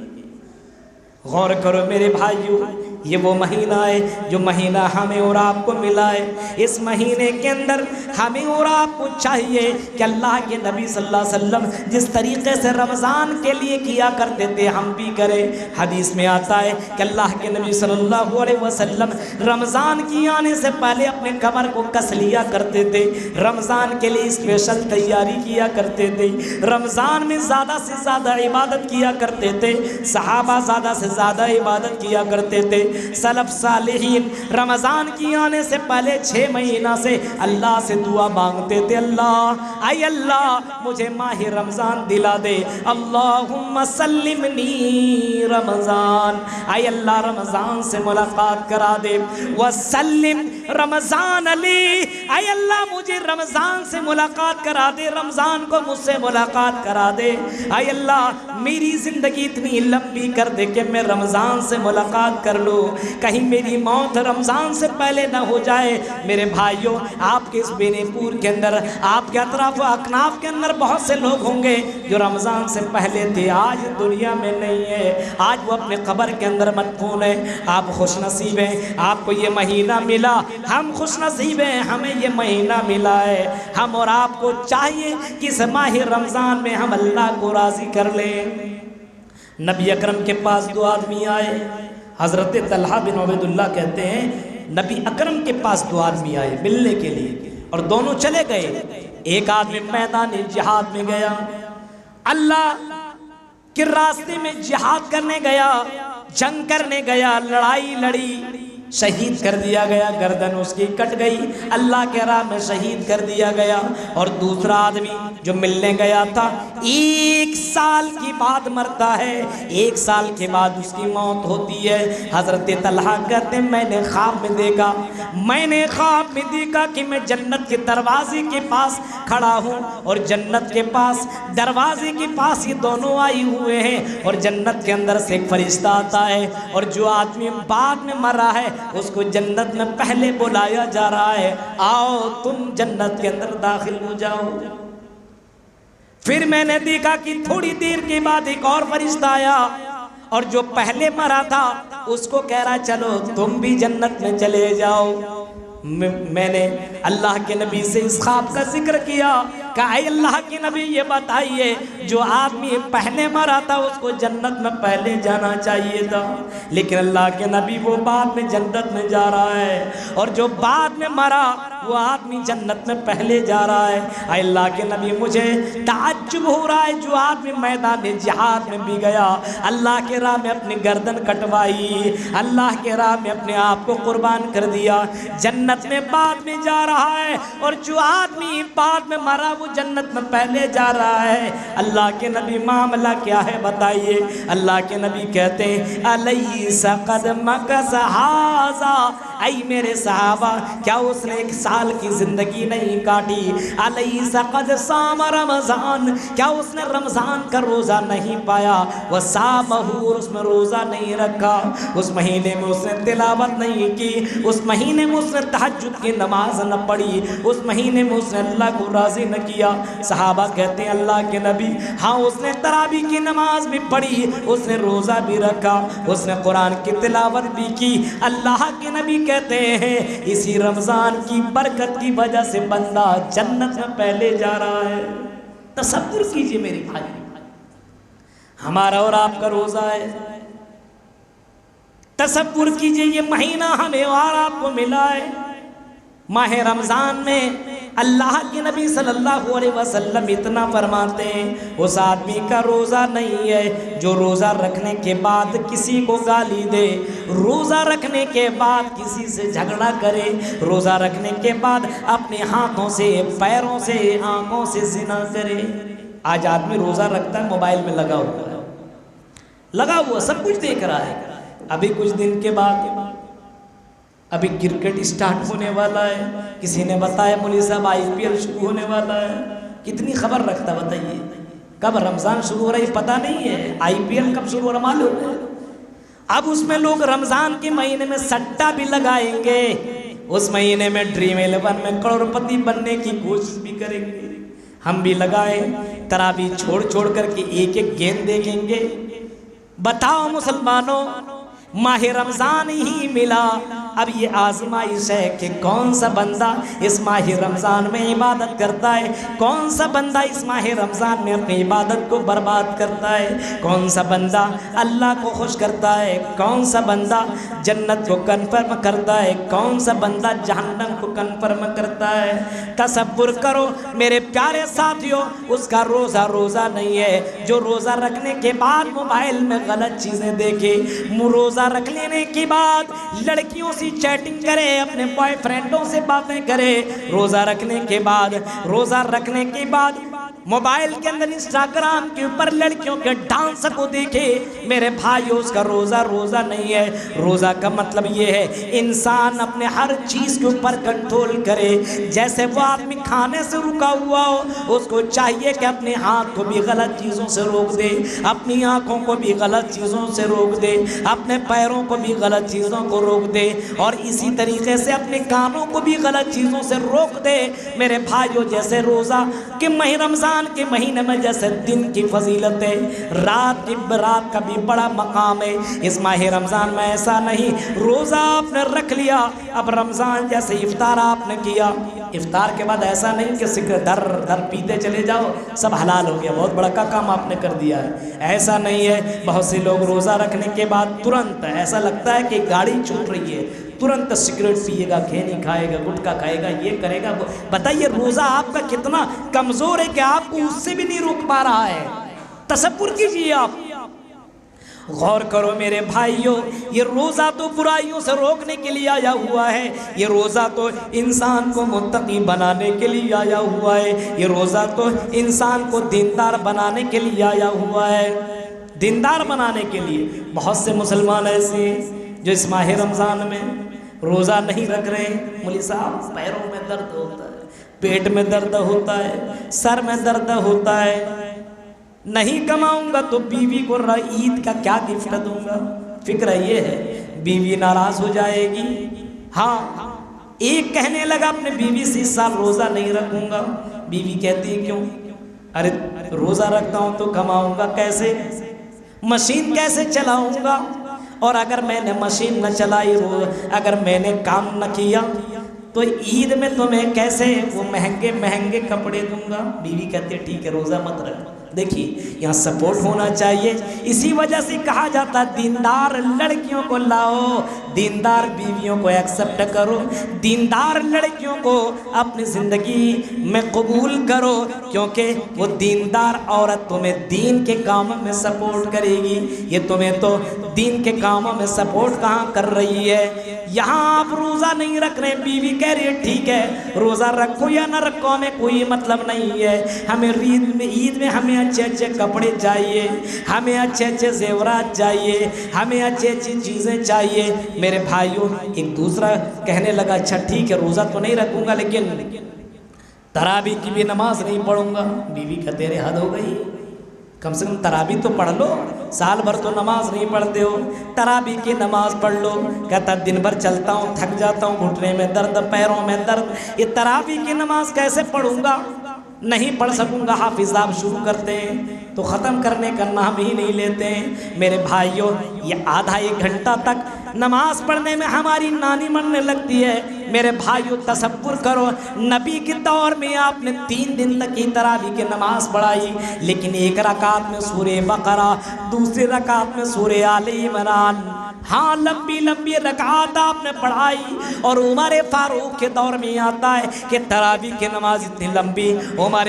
غور کرو میرے بھائیو، یہ وہ مہینہ ہے جو مہینہ ہمیں اور آپ کو ملا ہے۔ اس مہینے کے اندر ہمیں اور آپ کو چاہیے کہ اللہ کے نبی صلی اللہ علیہ وسلم جس طریقے سے رمضان کے لیے کیا کرتے تھے ہم بھی کریں۔ حدیث میں آتا ہے کہ اللہ کے نبی صلی اللہ علیہ وسلم رمضان کی آنے سے پہلے اپنے کمر کو کس لیا کرتے تھے، رمضان کے لیے اسپیشل تیاری کیا کرتے تھے، رمضان میں زیادہ سے زیادہ عبادت کیا کرتے تھے، صحابہ زیادہ سے زیادہ عبادت کیا کرتے تھے، سلف صالحین رمضان کی آنے سے پہلے 6 مہینہ سے اللہ سے دعا مانگتے تھے، اللہ اے اللہ مجھے ماہ رمضان دلا دے، اللہم سلمنی رمضان، اے اللہ رمضان سے ملاقات کرا دے، وسلم رمضان علی، اے اللہ مجھے رمضان سے ملاقات کرا دے، رمضان کو مجھ سے ملاقات کرا دے، اے اللہ میری زندگی اتنی لمبی کر دے کہ میں رمضان سے ملاقات کر لوں، کہیں میری موت رمضان سے پہلے نہ ہو جائے۔ میرے بھائیوں آپ کے اس بینی پور کے اندر، آپ کے اطراف و اکناف کے اندر بہت سے لوگ ہوں گے جو رمضان سے پہلے تھے، آج دنیا میں نہیں ہے، آج وہ اپنے قبر کے اندر مدفون ہے۔ آپ خوش نصیب ہیں، آپ کو یہ مہینہ ملا، ہم خوش نصیب ہیں، ہمیں یہ مہینہ ملا ہے. ہم اور آپ کو چاہیے کہ اس ماہ رمضان میں ہم اللہ کو راضی کر لیں. نبی اکرم کے پاس دو آدمی آئے. حضرت طلحہ بن عبید اللہ کہتے ہیں نبی اکرم کے پاس دو آدمی آئے ملنے کے لیے اور دونوں چلے گئے. ایک آدمی میدان جہاد میں گیا، اللہ کے راستے میں جہاد کرنے گیا، جنگ کرنے گیا، لڑائی لڑی، شہید کر دیا گیا، گردن اس کی کٹ گئی، اللہ کے راہ میں شہید کر دیا گیا. اور دوسرا آدمی جو ملنے گیا تھا 1 سال کی بعد مرتا ہے، 1 سال کے بعد اس کی موت ہوتی ہے. حضرت طلحہ کہتے ہیں میں نے خواب میں دیکھا کہ میں جنت کے دروازے کے پاس کھڑا ہوں اور جنت کے پاس دروازے کے پاس یہ دونوں آئے ہوئے ہیں اور جنت کے اندر سے ایک فرشتہ آتا ہے اور جو آدمی بعد میں مرا ہے اس کو جنت میں پہلے بلایا جا رہا ہے، آؤ تم جنت کے اندر داخل ہو جاؤ. پھر میں نے دیکھا کہ تھوڑی دیر کے بعد ایک اور فرشتہ آیا اور جو پہلے مرا تھا اس کو کہہ رہا چلو تم بھی جنت میں چلے جاؤ. میں نے اللہ کے نبی سے اس خواب کا ذکر کیا کہ اے اللہ کے نبی یہ بتائیے جو آدمی پہلے مرا تھا اس کو جنت میں پہلے جانا چاہیے تھا، لیکن اللہ کے نبی وہ بعد میں جنت میں جا رہا ہے اور جو بعد میں مرا وہ آدمی جنت میں پہلے جا رہا ہے. اے اللہ کے نبی مجھے تعجب ہو رہا ہے جو آدمی میدان جہاد میں بھی گیا، اللہ کے راہ میں اپنی گردن کٹوائی، اللہ کے راہ میں اپنے آپ کو قربان کر دیا، جنت میں بعد میں جا رہا ہے، اور جو آدمی بعد میں مرا وہ جنت میں پہلے جا رہا ہے. اللہ کے نبی معاملہ کیا ہے بتائیے؟ اللہ کے نبی کہتے ہیں الیس قد مکث ھذا، اے میرے صحابہ کیا اس نے 1 سال کی زندگی نہیں کاٹی؟ الیس قد صام رمضان، کیا اس نے رمضان کا روزہ نہیں پایا؟ وصامہ، اس میں روزہ نہیں رکھا، اس مہینے میں اس نے تلاوت نہیں کی، اس مہینے میں اس نے تہجد کی نماز نہ پڑھی، اس مہینے میں اس نے اللہ کو راضی نہ کیا. صحابہ کہتے ہیں اللہ کے نبی ہاں اس نے تراویح کی نماز بھی پڑھی، اس نے روزہ بھی رکھا، اس نے قرآن کی تلاوت بھی کی. اللہ کے نبی کہتے ہیں اسی رمضان کی برکت کی وجہ سے بندہ جنت میں پہلے جا رہا ہے. تصور کیجئے میری بھائی، ہمارا اور آپ کا روزہ ہے. تصور کیجئے یہ مہینہ ہمیں اور آپ کو ملا ہے. ماہ رمضان میں اللہ کے نبی صلی اللہ علیہ وسلم اتنا فرماتے ہیں اس آدمی کا روزہ نہیں ہے جو روزہ رکھنے کے بعد کسی کو گالی دے، روزہ رکھنے کے بعد کسی سے جھگڑا کرے، روزہ رکھنے کے بعد اپنے ہاتھوں سے، پیروں سے، آنکھوں سے زنا کرے. آج آدمی روزہ رکھتا ہے موبائل میں لگا ہوا سب کچھ دیکھ رہا ہے. ابھی کچھ دن کے بعد ابھی کرکٹ اسٹارٹ ہونے والا ہے، کسی نے بتایا مولوی صاحب IPL شروع ہونے والا ہے. کتنی خبر رکھتا بتائیے؟ کب رمضان شروع ہو رہا ہے پتہ نہیں ہے، IPL کب شروع ہو رہا معلوم ہے. اب اس میں لوگ رمضان کے مہینے میں سٹا بھی لگائیں گے، اس مہینے میں ڈریم 11 میں کروڑپتی بننے کی کوشش بھی کریں گے. ہم بھی لگائیں، تراویح چھوڑ کر کے ایک گیند دیکھیں گے. بتاؤ مسلمانوں، ماہ رمضان ہی ملا، اب یہ آزمائش ہے کہ کون سا بندہ اس ماہ رمضان میں عبادت کرتا ہے، کون سا بندہ اس ماہ رمضان میں اپنی عبادت کو برباد کرتا ہے، کون سا بندہ اللہ کو خوش کرتا ہے، کون سا بندہ جنت کو کنفرم کرتا ہے، کون سا بندہ جہنم کو کنفرم کرتا ہے. تصور کرو میرے پیارے ساتھیوں، اس کا روزہ نہیں ہے جو روزہ رکھنے کے بعد موبائل میں غلط چیزیں دیکھے، روزہ رکھ لینے کے بعد لڑکیوں سے چیٹنگ کرے، اپنے بوائے فرینڈوں سے باتیں کرے، روزہ رکھنے کے بعد موبائل کے اندر انسٹاگرام کے اوپر لڑکیوں کے ڈانس کو دیکھے. میرے بھائیو اس کا روزہ نہیں ہے. روزہ کا مطلب یہ ہے انسان اپنے ہر چیز کے اوپر کنٹرول کرے. جیسے وہ آدمی کھانے سے رکا ہوا ہو، اس کو چاہیے کہ اپنے ہاتھ کو بھی غلط چیزوں سے روک دے، اپنی آنکھوں کو بھی غلط چیزوں سے روک دے، اپنے پیروں کو بھی غلط چیزوں کو روک دے، اور اسی طریقے سے اپنے کانوں کو بھی غلط چیزوں سے روک دے. میرے بھائیو جیسے روزہ کہ ماہ رمضان رمضان کے مہینے میں جیسے دن کی فضیلت ہے، رات کا بھی بڑا مقام ہے، اس ماہ رمضان میں ایسا نہیں روزہ آپ نے رکھ لیا، اب رمضان جیسے افطار آپ نے کیا، افطار کے بعد ایسا نہیں کہ در در پیتے چلے جاؤ سب حلال ہو گیا، بہت بڑا کام آپ نے کر دیا ہے، ایسا نہیں ہے۔ بہت سے لوگ روزہ رکھنے کے بعد ترنت ایسا لگتا ہے کہ گاڑی چھوٹ رہی ہے، ترنت سگریٹ پیے گا، کھینی کھائے گا، گٹکا کھائے گا، یہ کرے گا۔ بتائیے روزہ آپ کا کتنا کمزور ہے کہ آپ کو اس سے بھی نہیں روک پا رہا ہے۔ تصور کیجئے، آپ غور کرو میرے بھائیوں، یہ روزہ تو برائیوں سے روکنے کے لیے آیا ہوا ہے، یہ روزہ تو انسان کو متقی بنانے کے لیے آیا ہوا ہے، یہ روزہ تو انسان کو دیندار بنانے کے لیے آیا ہوا ہے، دیندار بنانے کے لیے۔ بہت سے مسلمان ایسے ہیں جو اس ماہ رمضان میں روزہ نہیں رکھ رہے ہیں۔ مولوی صاحب پیروں میں درد ہوتا ہے، پیٹ میں درد ہوتا ہے، سر میں درد ہوتا ہے، نہیں کماؤں گا تو بیوی کو عید کا کیا گفٹ دوں گا، فکر یہ ہے بیوی ناراض ہو جائے گی۔ ہاں، ایک کہنے لگا اپنے بیوی سے اس سال روزہ نہیں رکھوں گا، بیوی کہتی ہے کیوں؟ ارے روزہ رکھتا ہوں تو کماؤں گا کیسے، مشین کیسے چلاؤں گا، اور اگر میں نے مشین نہ چلائی، اگر میں نے کام نہ کیا تو عید میں تمہیں کیسے وہ مہنگے مہنگے کپڑے دوں گا۔ بیوی کہتے ٹھیک ہے روزہ مت رکھ۔ دیکھیے یہاں سپورٹ ہونا چاہیے، اسی وجہ سے کہا جاتا دیندار لڑکیوں کو لاؤ، دیندار بیویوں کو ایکسپٹ کرو، دیندار لڑکیوں کو اپنی زندگی میں قبول کرو، کیونکہ وہ دیندار عورت تمہیں دین کے کاموں میں سپورٹ کرے گی۔ یہ تمہیں تو دین کے کاموں میں سپورٹ کہاں کر رہی ہے؟ یہاں آپ روزہ نہیں رکھ رہے، بیوی کہہ رہی ہے ٹھیک ہے روزہ رکھو یا نہ رکھو ہمیں کوئی مطلب نہیں ہے، ہمیں عید میں ہمیں اچھے اچھے کپڑے چاہیے، ہمیں اچھے اچھے زیورات چاہیے، ہمیں اچھی اچھی چیزیں چاہیے۔ میرے بھائیوں ایک دوسرا کہنے لگا اچھا ٹھیک ہے روزہ تو نہیں رکھوں گا لیکن تراویح کی بھی نماز نہیں پڑھوں گا۔ بیوی کا تیرے حد ہو گئی، کم سے کم تراویح تو پڑھ لو، سال بھر تو نماز نہیں پڑھتے ہو، تراویح کی نماز پڑھ لو۔ کہتا دن بھر چلتا ہوں تھک جاتا ہوں، گھٹنے میں درد، پیروں میں درد، یہ تراویح کی نماز کیسے پڑھوں گا، نہیں پڑھ سکوں گا۔ حافظ صاحب شروع کرتے ہیں تو ختم کرنے کا نام ہی نہیں لیتے ہیں۔ میرے بھائیوں یہ آدھا ایک گھنٹہ تک نماز پڑھنے میں ہماری نانی مرنے لگتی ہے۔ میرے بھائیوں تصور کرو نبی کے دور میں آپ نے 3 دن تک کی تراویح کی نماز پڑھائی، لیکن ایک رکعت میں سورہ بقرہ، دوسری رکعت میں سورہ آل عمران، ہاں لمبی لمبی رکعات آپ نے پڑھائی۔ اور عمر فاروق کے دور میں آتا ہے کہ تراویح کی نماز اتنی لمبی عمر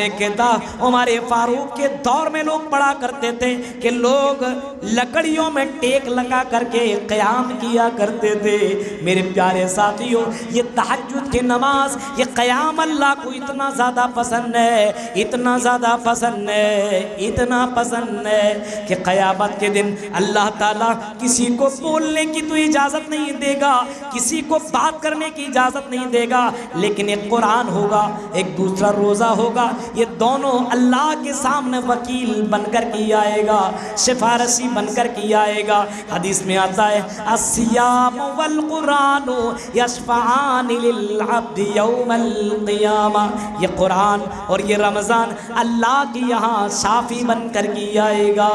فاروق کے دور میں لوگ پڑھا کرتے تھے کہ لوگ لکڑیوں میں ٹیک لگا کر کے قیام کیا کرتے تھے۔ میرے پیارے ساتھیوں یہ تہجد کی نماز، یہ قیام اللہ کو اتنا زیادہ پسند ہے، اتنا زیادہ پسند ہے، اتنا پسند ہے کہ قیامت کے دن اللہ تعالیٰ کسی کو بولنے کی تو اجازت نہیں دے گا، کسی کو بات کرنے کی اجازت نہیں دے گا، لیکن ایک قرآن ہوگا، ایک دوسرا روزہ ہوگا، یہ دونوں اللہ کے سامنے وکیل بن کر کے آئے گا، سفارشی بن کر کے آئے گا۔ حدیث میں آتا ہے الصیام والقرآن یشفعان للعبد یوم القیامہ، یہ قرآن اور یہ رمضان اللہ کی یہاں شافی بن کر کے آئے گا،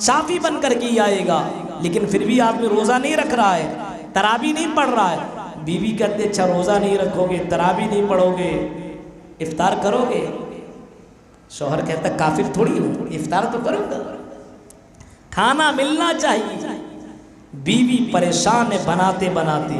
شافی بن کر کے آئے گا۔ لیکن پھر بھی آدمی روزہ نہیں رکھ رہا ہے، تراویح نہیں پڑھ رہا ہے۔ بیوی کہتے اچھا روزہ نہیں رکھو گے، تراویح نہیں پڑھو گے، افطار کرو گے؟ شوہر کہتا کافر تھوڑی ہوں، افطار تو کروں گا، کھانا ملنا چاہیے۔ بیوی پریشان ہے بناتے بناتے۔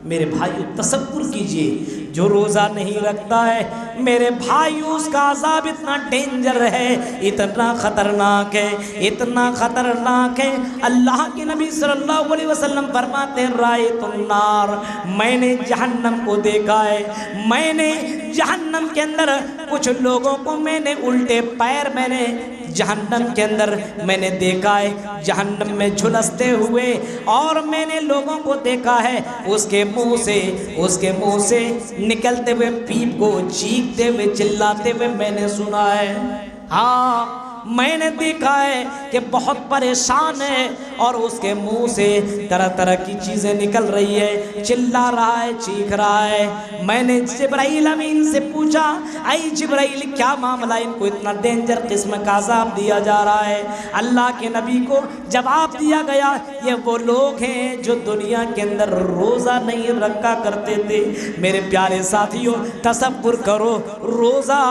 میرے بھائیو تصور کیجئے جو روزہ نہیں رکھتا ہے، میرے بھائیو اس کا عذاب اتنا ڈینجر ہے، اتنا خطرناک ہے، اتنا خطرناک ہے۔ اللہ کے نبی صلی اللہ علیہ وسلم فرماتے ہیں رأیت النار، میں نے جہنم کو دیکھا ہے، میں نے جہنم کے اندر کچھ لوگوں کو میں نے الٹے پیر میں نے جہنم کے اندر میں نے دیکھا ہے، جہنم میں جھلستے ہوئے، اور میں نے لوگوں کو دیکھا ہے اس کے منہ سے نکلتے ہوئے پیپ کو چیختے ہوئے چلاتے ہوئے میں نے سنا ہے۔ ہاں میں نے دیکھا ہے کہ بہت پریشان ہے اور اس کے منہ سے طرح طرح کی چیزیں نکل رہی ہے، چلا رہا ہے، چیخ رہا ہے۔ میں نے جبرائیل امین سے پوچھا، اے جبرائیل کیا معاملہ، ان کو اتنا ڈینجر قسم کا عذاب دیا جا رہا ہے؟ اللہ کے نبی کو جواب دیا گیا، یہ وہ لوگ ہیں جو دنیا کے اندر روزہ نہیں رکھا کرتے تھے۔ میرے پیارے ساتھیوں تصور کرو، روزہ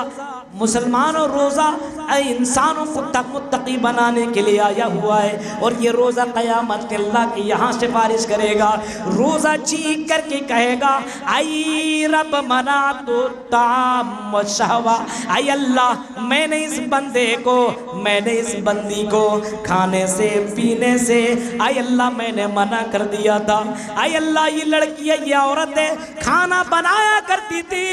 مسلمانوں روزہ انسانوں کو متقی بنانے کے لیے آیا ہوا ہے، اور یہ روزہ قیامت کے اللہ کی یہاں سفارش کرے گا۔ روزہ چیخ کر کے کہے گا، اے رب منعت الطعام والشہوہ، اے اللہ میں نے اس بندے کو، میں نے اس بندی کو کھانے سے پینے سے اے اللہ میں نے منع کر دیا تھا۔ اے اللہ یہ لڑکی ہے، یہ عورت ہے، کھانا بنایا کرتی تھی،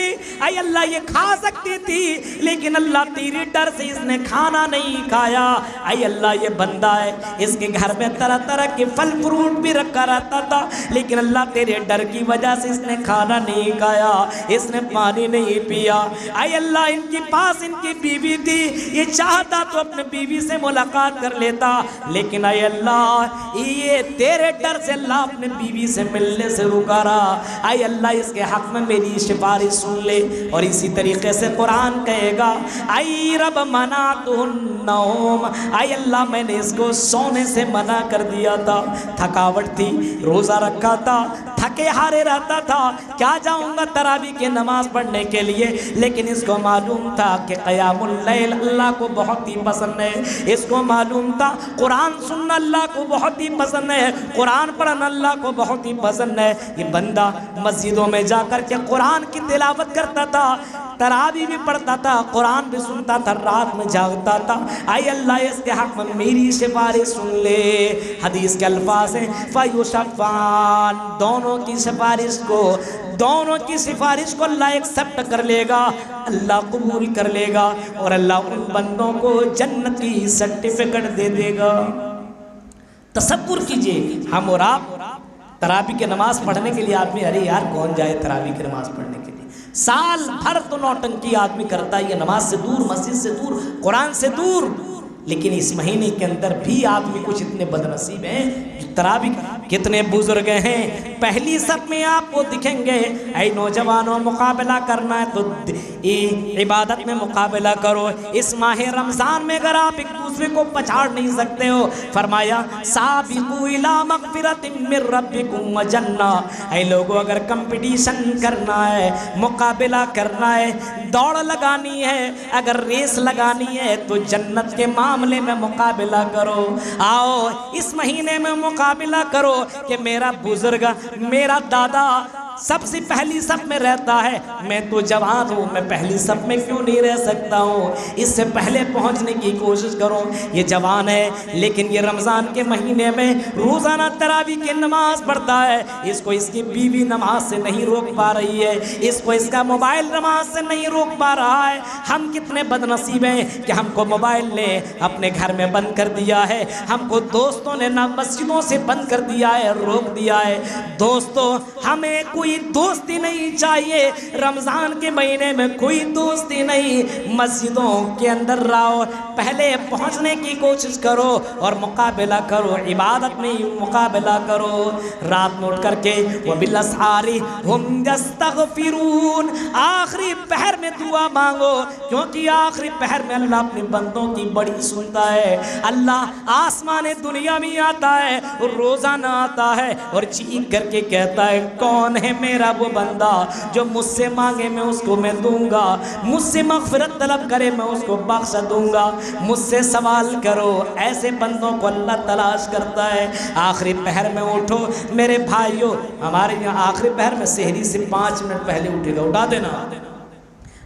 اے اللہ یہ کھا سکتی تھی، لیکن اللہ تیری ڈر سے اس نے کھانا نہیں کھایا۔ اے اللہ یہ بندہ ہے، اس کے گھر میں طرح طرح کے پھل فروٹ بھی رکھا رہتا تھا، لیکن اللہ تیرے ڈر کی وجہ سے اس نے کھانا نہیں کھایا، اس نے پانی نہیں پیا۔ اے اللہ ان کے پاس ان کی بیوی تھی، یہ چاہتا تو اپنے بیوی سے ملاقات کر لیتا، لیکن اے اللہ یہ تیرے ڈر سے اللہ اپنے بیوی سے ملنے سے رکا رہا۔ اے اللہ اس کے حق میں میری سفارش سن لے۔ اور اسی طریقے سے قرآن کہے گا، اے رب منعت النوم، اے اللہ میں نے اس کو سونے سے منع کر دیا تھا، تھکاوٹ تھی، روزہ رکھا تھا، تھکے ہارے رہتا تھا، کیا جاؤں گا تراویح کی نماز پڑھنے کے لیے، لیکن اس کو معلوم تھا کہ قیام اللیل اللہ کو بہت ہی پسند ہے، اس کو معلوم تھا قرآن سننا اللہ کو بہت ہی پسند ہے، قرآن پڑھنا اللہ کو بہت ہی پسند ہے۔ یہ بندہ مسجدوں میں جا کر کے قرآن کی تلاوت کرتا تھا، تراویح بھی پڑھتا تھا، قرآن بھی سنتا تھا، رات میں جاگتا تھا۔ اے اللہ اس کے حق میں میری سفارش سن لے۔ حدیث کے الفاظ ہیں فَيُشَفَّعَانِ، دونوں کی سفارش کو، دونوں کی سفارش کو اللہ ایکسپٹ کر لے گا، اللہ قبول کر لے گا، اور اللہ ان بندوں کو جنت کی سرٹیفکیٹ دے دے گا۔ تصور کیجئے ہم اور آپ تراویح کی نماز پڑھنے کے لیے آدمی، ارے یار کون جائے تراویح کی نماز پڑھنے کے لیے، سال بھر تو نوٹنکی آدمی کرتا ہے، یہ نماز سے دور، مسجد سے دور، قرآن سے دور، لیکن اس مہینے کے اندر بھی آدمی کچھ اتنے بدنصیب ہیں جو تراویح، کتنے بزرگ ہیں پہلی صف میں آپ کو دکھیں گے۔ اے نوجوانوں مقابلہ کرنا ہے تو عبادت میں مقابلہ کرو۔ اس ماہ رمضان میں اگر آپ ایک دوسرے کو پچھاڑ نہیں سکتے ہو، فرمایا سابقوا الی مغفرۃ من ربکم وجنہ، اے لوگوں اگر کمپٹیشن کرنا ہے، مقابلہ کرنا ہے، دوڑ لگانی ہے، اگر ریس لگانی ہے تو جنت کے معاملے میں مقابلہ کرو۔ آؤ اس مہینے میں مقابلہ کرو کہ میرا بزرگ، میرا دادا سب سے پہلی صف میں رہتا ہے، میں تو جوان ہوں، میں پہلی صف میں کیوں نہیں رہ سکتا ہوں؟ اس سے پہلے پہنچنے کی کوشش کرو۔ یہ جوان ہے لیکن یہ رمضان کے مہینے میں روزانہ تراویح کی نماز پڑھتا ہے، اس کو اس کی بیوی نماز سے نہیں روک پا رہی ہے، اس کو اس کا موبائل نماز سے نہیں روک پا رہا ہے۔ ہم کتنے بدنصیب ہیں کہ ہم کو موبائل نے اپنے گھر میں بند کر دیا ہے، ہم کو دوستوں نے نہ مسجدوں سے بند کر دیا ہے، روک دیا ہے۔ دوستوں ہمیں کوئی دوستی نہیں چاہیے، رمضان کے مہینے میں کوئی دوستی نہیں، مسجدوں کے اندر رہو، پہلے پہنچنے کی کوشش کرو اور مقابلہ کرو، عبادت میں مقابلہ کرو۔ رات میں اٹھ کر کے وَبِالْأَسْحَارِ هُمْ يَسْتَغْفِرُونَ، آخری پہر میں دعا مانگو، کیونکہ آخری پہر میں اللہ اپنے بندوں کی بڑی سنتا ہے۔ اللہ آسمان دنیا میں آتا ہے، روزانہ آتا ہے اور چیخ کر کے کہتا ہے کون ہے میرا وہ بندہ جو مجھ سے مانگے میں اس کو میں دوں گا، مجھ سے مغفرت طلب کرے میں اس کو بخش دوں گا، مجھ سے سوال کرو۔ ایسے بندوں کو اللہ تلاش کرتا ہے۔ آخری پہر میں اٹھو میرے بھائیوں، ہمارے یہاں آخری پہر میں سحری سے 5 منٹ پہلے اٹھے گا، اٹھا دینا،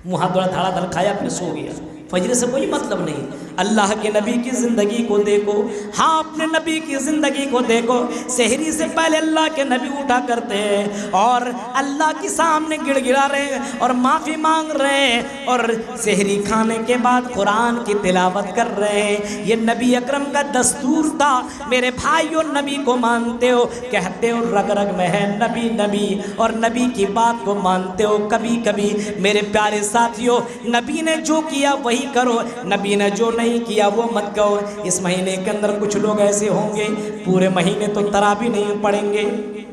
منہ ہاتھ دھڑا دھڑ کھایا پھر سو گیا، فجر سے کوئی مطلب نہیں۔ اللہ کے نبی کی زندگی کو دیکھو، ہاں اپنے نبی کی زندگی کو دیکھو، سحری سے پہلے اللہ کے نبی اٹھا کرتے ہیں اور اللہ کے سامنے گڑ گڑا رہے ہیں اور معافی مانگ رہے ہیں، اور سحری کھانے کے بعد قرآن کی تلاوت کر رہے ہیں۔ یہ نبی اکرم کا دستور تھا۔ میرے بھائیوں نبی کو مانتے ہو، کہتے ہو رگ رگ میں ہے نبی نبی، اور نبی کی بات کو مانتے ہو کبھی کبھی۔ میرے پیارے ساتھیوں، نبی نے جو کیا وہی کرو، نبی نے جو نہیں نہیں کیا وہ مت کہو۔ اس مہینے کے اندر کچھ لوگ ایسے ہوں گے پورے مہینے تو تراویح نہیں پڑھیں گے،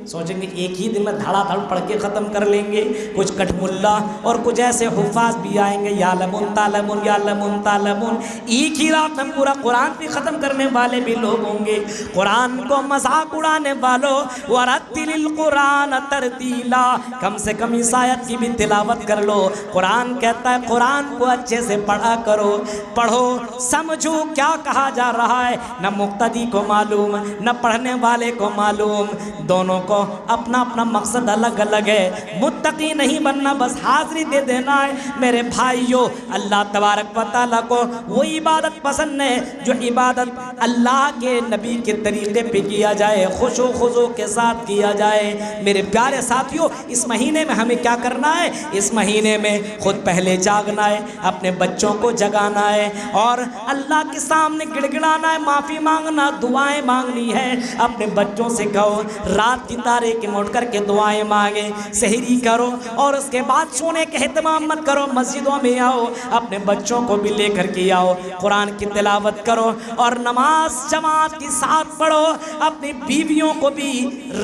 سوچیں گے ایک ہی دن میں دھڑا دھڑ پڑھ کے ختم کر لیں گے۔ کچھ کٹ ملا اور کچھ ایسے حفاظ بھی آئیں گے، یعلمون تعلمون یعلمون تعلمون، ایک ہی رات میں پورا قرآن بھی ختم کرنے والے بھی لوگ ہوں گے۔ قرآن کو مذاق اڑانے والوں، ورتل القرآن ترتیلا، کم سے کم اس آیت کی بھی تلاوت کر لو۔ قرآن کہتا ہے قرآن کو اچھے سے پڑھا کرو، پڑھو سمجھو کیا کہا جا رہا ہے۔ نہ مقتدی کو معلوم نہ پڑھنے والے کو معلوم، دونوں کو اپنا اپنا مقصد الگ الگ ہے۔ متقی نہیں بننا، بس حاضری دے دینا ہے۔ میرے بھائیو، اللہ تبارک و تعالیٰ کو وہ عبادت پسند ہے جو عبادت اللہ کے نبی کے طریقے پہ کیا جائے، خشوع و خضوع کے ساتھ کیا جائے۔ میرے پیارے ساتھیو، اس مہینے میں ہمیں کیا کرنا ہے؟ اس مہینے میں خود پہلے جاگنا ہے، اپنے بچوں کو جگانا ہے اور اللہ کے سامنے گڑ گڑانا ہے، معافی مانگنا، دعائیں مانگنی ہے۔ اپنے بچوں سے کہو رات کی تاریکی میں اٹھ کر کے دعائیں مانگیں، سحری کرو اور اس کے بعد سونے کے اہتمام مت کرو، مسجدوں میں آؤ، اپنے بچوں کو بھی لے کر کے آؤ، قرآن کی تلاوت کرو اور نماز جماعت کے ساتھ پڑھو۔ اپنی بیویوں کو بھی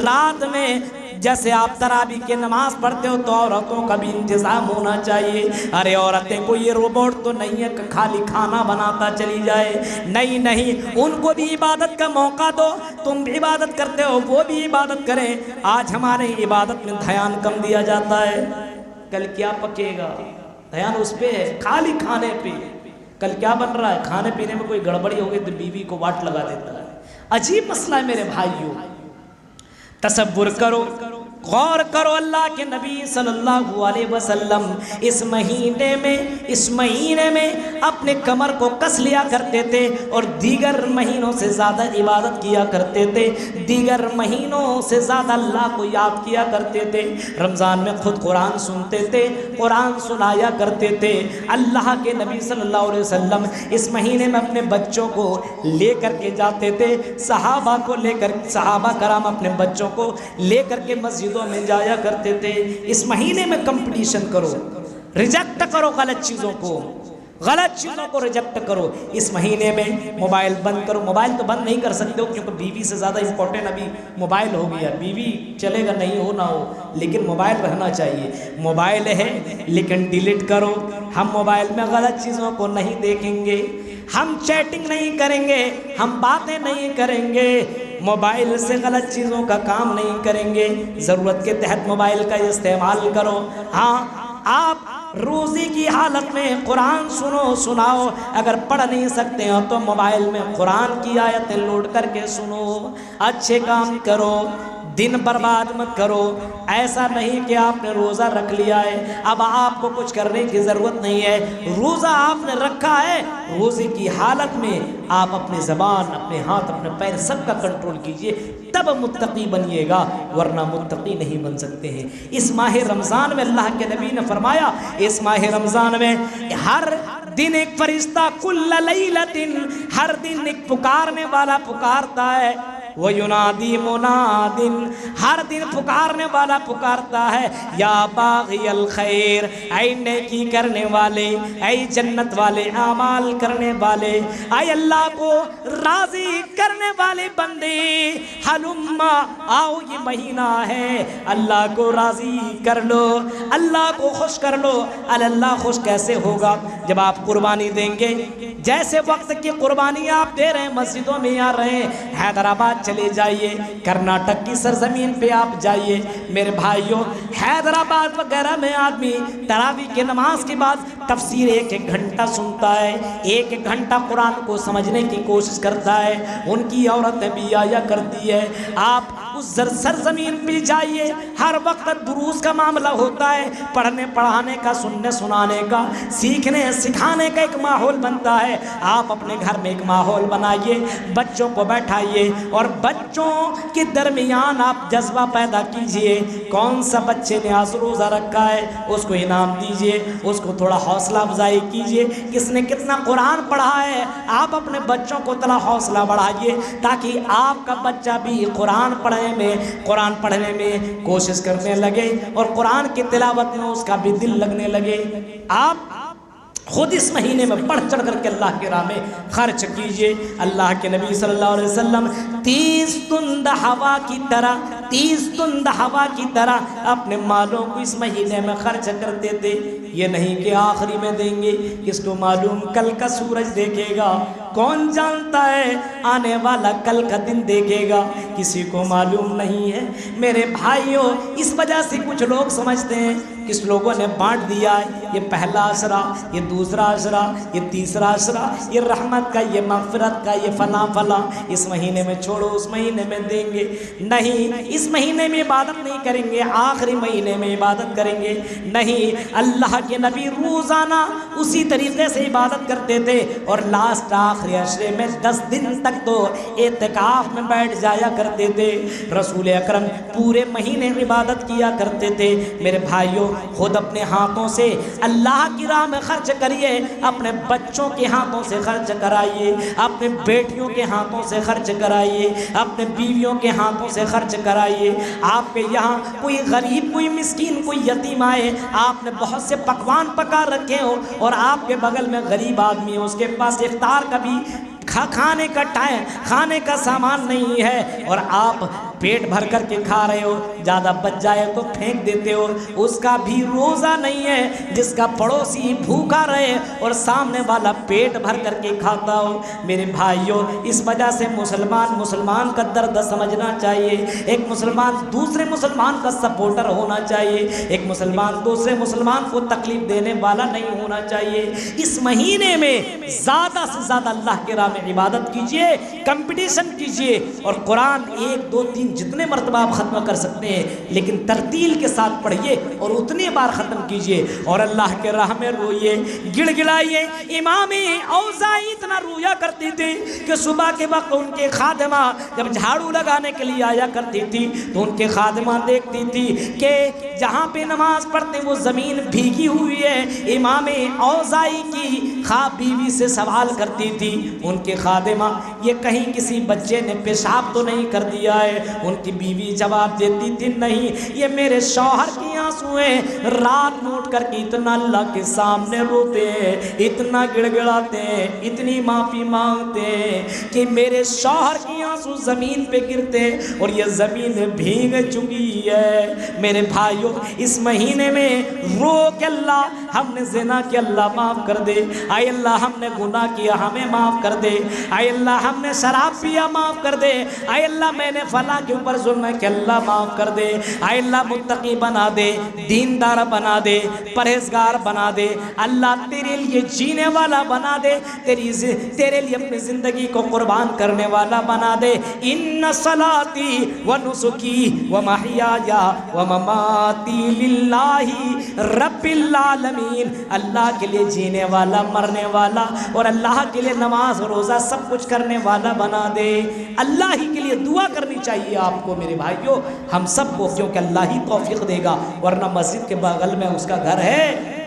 رات میں جیسے آپ تراویح کی نماز پڑھتے ہو تو عورتوں کا بھی انتظام ہونا چاہیے۔ ارے عورتیں کوئی یہ روبوٹ تو نہیں ہے کہ خالی کھانا بناتا چلی جائے، نہیں نہیں، ان کو بھی عبادت کا موقع دو۔ تم بھی عبادت کرتے ہو وہ بھی عبادت کریں۔ آج ہمارے عبادت میں دھیان کم دیا جاتا ہے، کل کیا پکے گا دھیان اس پہ ہے، خالی کھانے پہ، کل کیا بن رہا ہے، کھانے پینے میں کوئی گڑبڑی ہو گئی تو بیوی کو واٹ لگا دیتا ہے۔ عجیب مسئلہ ہے میرے بھائیوں، تصور کرو، غور کرو، اللہ کے نبی صلی اللہ علیہ وسلم اس مہینے میں اپنے کمر کو کس لیا کرتے تھے اور دیگر مہینوں سے زیادہ عبادت کیا کرتے تھے، دیگر مہینوں سے زیادہ اللہ کو یاد کیا کرتے تھے۔ رمضان میں خود قرآن سنتے تھے، قرآن سنایا کرتے تھے۔ اللہ کے نبی صلی اللہ علیہ وسلم اس مہینے میں اپنے بچوں کو لے کر کے جاتے تھے، صحابہ کرام اپنے بچوں کو لے کر کے مسجدوں میں جایا کرتے تھے۔ اس مہینے میں کمپٹیشن کرو، ریجیکٹ کرو غلط چیزوں کو ریجیکٹ کرو۔ اس مہینے میں موبائل بند کرو، موبائل تو بند نہیں کر سکتے ہو کیونکہ بیوی سے زیادہ امپورٹنٹ ابھی موبائل ہو گیا، بیوی چلے گا نہیں ہو نہ ہو لیکن موبائل رہنا چاہیے۔ موبائل ہے لیکن ڈیلیٹ کرو، ہم موبائل میں غلط چیزوں کو نہیں دیکھیں گے، ہم چیٹنگ نہیں کریں گے، ہم باتیں نہیں کریں گے، موبائل سے غلط چیزوں کا کام نہیں کریں گے، ضرورت کے تحت موبائل کا استعمال کرو۔ ہاں، آپ روزی کی حالت میں قرآن سناؤ، اگر پڑھ نہیں سکتے ہو تو موبائل میں قرآن کی آیتیں لوڈ کر کے سنو، اچھے کام کرو، دن برباد مت کرو۔ ایسا نہیں کہ آپ نے روزہ رکھ لیا ہے اب آپ کو کچھ کرنے کی ضرورت نہیں ہے، روزہ آپ نے رکھا ہے، روزے کی حالت میں آپ اپنی زبان، اپنے ہاتھ، اپنے پیر سب کا کنٹرول کیجئے، تب متقی بنیے گا، ورنہ متقی نہیں بن سکتے ہیں۔ اس ماہ رمضان میں اللہ کے نبی نے فرمایا، اس ماہ رمضان میں ہر دن ایک فرشتہ، کل لیلۃ، ہر دن ایک پکارنے والا پکارتا ہے، وَيُنَادِي مُنَادٍ، ہر دن پکارنے والا پکارتا ہے، یا باغی الخیر، اے نیکی کرنے والے، اے جنت والے اعمال کرنے والے، اے اللہ کو راضی کرنے والے بندے، ہلما آؤ، یہ مہینہ ہے، اللہ کو راضی کر لو، اللہ کو خوش کر لو۔ اللہ خوش کیسے ہوگا؟ جب آپ قربانی دیں گے، جیسے وقت کی قربانی آپ دے رہے ہیں، مسجدوں میں آ رہے ہیں، حیدرآباد چلے جائیے، کرناٹک کی سرزمین پہ آپ جائیے، میرے بھائیوں، حیدرآباد وغیرہ میں آدمی تراویح کی نماز کے بعد تفسیر ایک ایک گھنٹہ سنتا ہے، ایک ایک گھنٹہ قرآن کو سمجھنے کی کوشش کرتا ہے، ان کی عورتیں بھی آیا کرتی ہے۔ آپ اس سرزمین پہ جائیے، ہر وقت دروس کا معاملہ ہوتا ہے، پڑھنے پڑھانے کا، سننے سنانے کا، سیکھنے سکھانے کا ایک ماحول بنتا ہے۔ آپ اپنے گھر میں ایک ماحول بنائیے، بچوں کو بیٹھائیے اور بچوں کے درمیان آپ جذبہ پیدا کیجئے، کون سا بچے نے آج روزہ رکھا ہے اس کو انعام دیجئے، اس کو تھوڑا حوصلہ افزائی کیجئے، کس نے کتنا قرآن پڑھا ہے، آپ اپنے بچوں کو تھوڑا حوصلہ بڑھائیے تاکہ آپ کا بچہ بھی قرآن پڑھنے میں کوشش کرنے لگے اور قرآن کی تلاوت میں اس کا بھی دل لگنے لگے۔ آپ خود اس مہینے میں بڑھ چڑھ کر کے اللہ کے راہ میں خرچ کیجئے۔ اللہ کے نبی صلی اللہ علیہ وسلم 30 تند ہوا کی طرح اپنے مالوں کو اس مہینے میں خرچ کرتے تھے۔ یہ نہیں کہ آخری میں دیں گے، کس کو معلوم کل کا سورج دیکھے گا، کون جانتا ہے آنے والا کل کا دن دیکھے گا، کسی کو معلوم نہیں ہے۔ میرے بھائیوں، اس وجہ سے کچھ لوگ سمجھتے ہیں کس لوگوں نے بانٹ دیا ہے، یہ پہلا عشرہ، یہ دوسرا عشرہ، یہ تیسرا عشرہ، یہ رحمت کا، یہ مغفرت کا، یہ فلاں فلاں، اس مہینے میں چھوڑو اس مہینے میں دیں گے۔ نہیں، اس مہینے میں عبادت نہیں کریں گے، آخری مہینے میں عبادت کریں گے۔ نہیں، اللہ کے نبی روزانہ اسی طریقے سے عبادت کرتے تھے، اور لاسٹ آخری عشرے میں 10 دن تک تو اعتکاف میں بیٹھ جایا کرتے تھے۔ رسول اکرم پورے مہینے عبادت کیا کرتے تھے۔ میرے بھائیوں، خود اپنے ہاتھوں سے اللہ کی راہ میں خرچ کریے، اپنے بچوں کے ہاتھوں سے خرچ کرائیے، اپنے بیٹیوں کے ہاتھوں سے خرچ کرائیے، اپنے بیویوں کے ہاتھوں سے خرچ کرائیے۔ آپ کے یہاں کوئی غریب، کوئی مسکین، کوئی یتیم آئے، آپ نے بہت سے پکوان پکا رکھے ہو اور آپ کے بغل میں غریب آدمی ہے، اس کے پاس افطار کا بھی کھانے کا سامان نہیں ہے، اور آپ پیٹ بھر کر کے کھا رہے ہو، زیادہ بچ جائے تو پھینک دیتے ہو، اس کا بھی روزہ نہیں ہے۔ جس کا پڑوسی بھوکا رہے اور سامنے والا پیٹ بھر کر کے کھاتا ہو۔ میرے بھائیوں، اس وجہ سے مسلمان کا درد سمجھنا چاہیے، ایک مسلمان دوسرے مسلمان کا سپورٹر ہونا چاہیے، ایک مسلمان دوسرے مسلمان کو تکلیف دینے والا نہیں ہونا چاہیے۔ اس مہینے میں زیادہ سے زیادہ اللہ کے راہ میں عبادت کیجئے، کمپٹیشن کیجئے، اور قرآن 1 2 3 جتنے مرتبہ آپ ختم کر سکتے ہیں، لیکن ترتیل کے ساتھ پڑھیے اور اتنے بار ختم کیجئے، اور اللہ کے راہ میں روئیے، گڑ گڑائیے۔ امام اوزاعی اتنا رویا کرتی تھی کہ صبح کے وقت ان کے خادمہ جب جھاڑو لگانے کے لیے آیا کرتی تھی تو ان کے خادمہ دیکھتی تھی کہ جہاں پہ نماز پڑھتے وہ زمین بھیگی ہوئی ہے۔ امام اوزاعی کی خواب بیوی سے سوال کرتی تھی ان کے خادمہ، یہ کہیں کسی بچے نے پیشاب تو نہیں کر دیا ہے؟ ان کی بیوی جواب دیتی تھی، نہیں، یہ میرے شوہر کی آنسو ہیں۔ رات میں اٹھ کر کے اتنا اللہ کے سامنے روتے ہیں، اتنا گڑ گڑاتے ہیں، اتنی معافی مانگتے ہیں کہ میرے شوہر کی آنسو زمین پہ گرتے ہیں اور یہ زمین بھیگ چکی ہے۔ میرے بھائیوں، اس مہینے میں رو کہ اللہ ہم نے زنا کیا، اللہ معاف کر دے، اے اللہ ہم نے گناہ کیا، ہمیں معاف کر دے، اے اللہ ہم نے شراب پیا، معاف کر دے، اے اللہ میں نے فلاں کے اوپر ظلم ہے کہ اللہ معاف کر دے، اے اللہ متقی بنا دے، دیندار بنا دے، پرہیزگار بنا دے، اللہ تیرے لیے جینے والا بنا دے، تیرے لیے اپنی زندگی کو قربان کرنے والا بنا دے۔ ان صلاتی و نسکی و محیایا و مماتی للہ رب العالمین، اللہ کے لیے جینے والا، مرنے والا، اور اللہ کے لیے نماز روزہ سب کچھ کرنے والا بنا دے۔ اللہ ہی کے لیے دعا کرنی چاہیے آپ کو میرے بھائیوں، ہم سب کو، کیونکہ اللہ ہی توفیق دے گا، ورنہ مسجد کے بغل میں اس کا گھر ہے،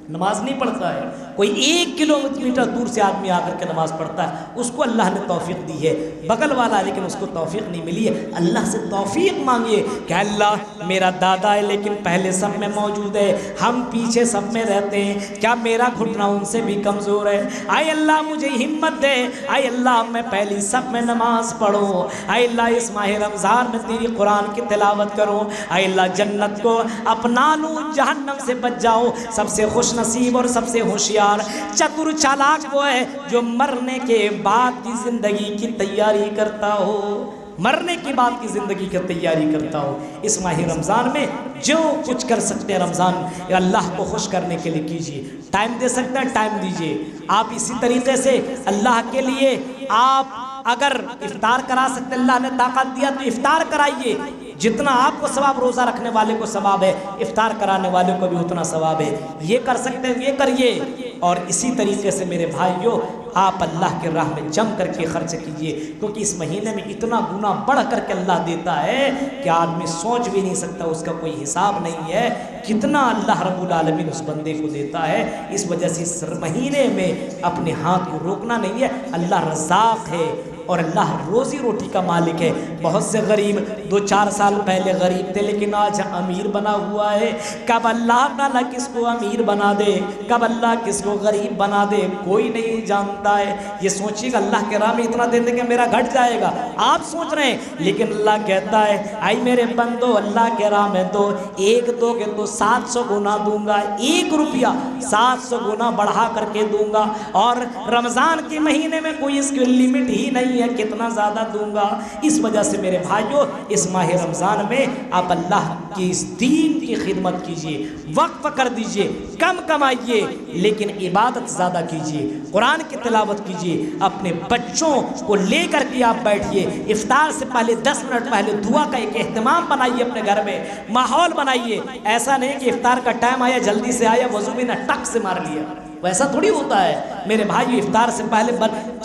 نماز نہیں پڑھتا ہے، کوئی 1 کلومیٹر دور سے آدمی آ کر کے نماز پڑھتا ہے، اس کو اللہ نے توفیق دی ہے، بغل والا لیکن اس کو توفیق نہیں ملی ہے۔ اللہ سے توفیق مانگیے کہ اللہ میرا دادا ہے لیکن پہلے صف میں موجود ہے، ہم پیچھے صف میں رہتے ہیں، کیا میرا گھٹنا ان سے بھی کمزور ہے؟ اے اللہ مجھے ہمت دے، اے اللہ میں پہلی صف میں نماز پڑھوں، اے اللہ اس ماہ رمضان میں تیری قرآن کی تلاوت کروں، اے اللہ جنت کو اپنا لوں، جہنم سے بچ جاؤ۔ سب سے خوش نصیب اور سب سے ہوشیار، چتر چالاک وہ ہے جو مرنے کے بعد کی زندگی کی تیاری کرتا ہو، مرنے کے بعد کی زندگی کی تیاری کرتا ہو۔ اس ماہ رمضان میں جو کچھ کر سکتے ہیں رمضان اللہ کو خوش کرنے کے لیے کیجیے، ٹائم دے سکتے ہیں ٹائم دیجیے۔ آپ اسی طریقے سے اللہ کے لیے آپ اگر افطار کرا سکتے، اللہ نے طاقت دیا تو افطار کرائیے، جتنا آپ کو ثواب روزہ رکھنے والے کو ثواب ہے، افطار کرانے والے کو بھی اتنا ثواب ہے، یہ کر سکتے ہیں یہ کریے۔ اور اسی طریقے سے میرے بھائیوں، آپ اللہ کے راہ میں جم کر کے خرچ کیجئے، کیونکہ اس مہینے میں اتنا گنا بڑھ کر کے اللہ دیتا ہے کہ آدمی سوچ بھی نہیں سکتا، اس کا کوئی حساب نہیں ہے کتنا اللہ رب العالمین اس بندے کو دیتا ہے۔ اس وجہ سے اس مہینے میں اپنے ہاتھ کو روکنا نہیں ہے، اللہ رزاق ہے، اور اللہ روزی روٹی کا مالک ہے۔ بہت سے غریب 2-4 سال پہلے غریب تھے لیکن آج امیر بنا ہوا ہے۔ کب اللہ تعالیٰ کس کو امیر بنا دے، کب اللہ کس کو غریب بنا دے، کوئی نہیں جانتا ہے۔ یہ سوچیے گا اللہ کے راہ میں اتنا دے دیں کہ میرا گھٹ جائے گا، آپ سوچ رہے ہیں، لیکن اللہ کہتا ہے آئی میرے بندو اللہ کے راہ میں دو، ایک دو گے تو 700 گنا دوں گا، 1 روپیہ 700 گنا بڑھا کر کے دوں گا۔ اور رمضان کے مہینے میں کوئی اس کی لمٹ ہی نہیں ہے کتنا زیادہ دوں گا۔ اس وجہ سے میرے بھائیوں اس ماہ رمضان میں آپ اللہ کی اس دین کی خدمت کیجئے، وقف کر دیجئے، کم کمائیے لیکن عبادت زیادہ کیجئے، قرآن کی تلاوت کیجئے، اپنے بچوں کو لے کر کے آپ بیٹھیے، افطار سے پہلے 10 منٹ پہلے دعا کا ایک اہتمام بنائیے، اپنے گھر میں ماحول بنائیے۔ ایسا نہیں کہ افطار کا ٹائم آیا جلدی سے آیا وضو بھی نہ ٹک سے مار لیا، ویسا تھوڑی ہوتا ہے میرے بھائی۔ افطار سے پہلے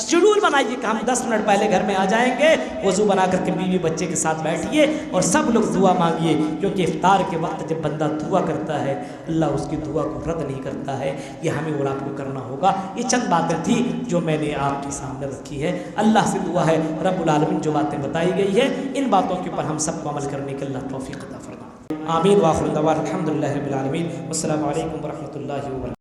شیڈول بنائیے کہ ہم 10 منٹ پہلے گھر میں آ جائیں گے، وضو بنا کر کے بیوی بچے کے ساتھ بیٹھیے اور سب لوگ دعا مانگیے، کیونکہ افطار کے وقت جب بندہ دعا کرتا ہے اللہ اس کی دعا کو رد نہیں کرتا ہے۔ یہ ہمیں اور آپ کو کرنا ہوگا۔ یہ چند باتیں تھیں جو میں نے آپ کے سامنے رکھی ہے۔ اللہ سے دعا ہے رب العالمین جو باتیں بتائی گئی ہے ان باتوں کے اوپر ہم سب کو عمل کرنے کے اللہ توفیق عطا فرمائے۔ آمین وآخر دعوانا الحمدللہ رب العالمین۔ والسلام علیکم ورحمۃ اللہ وبرکاتہ۔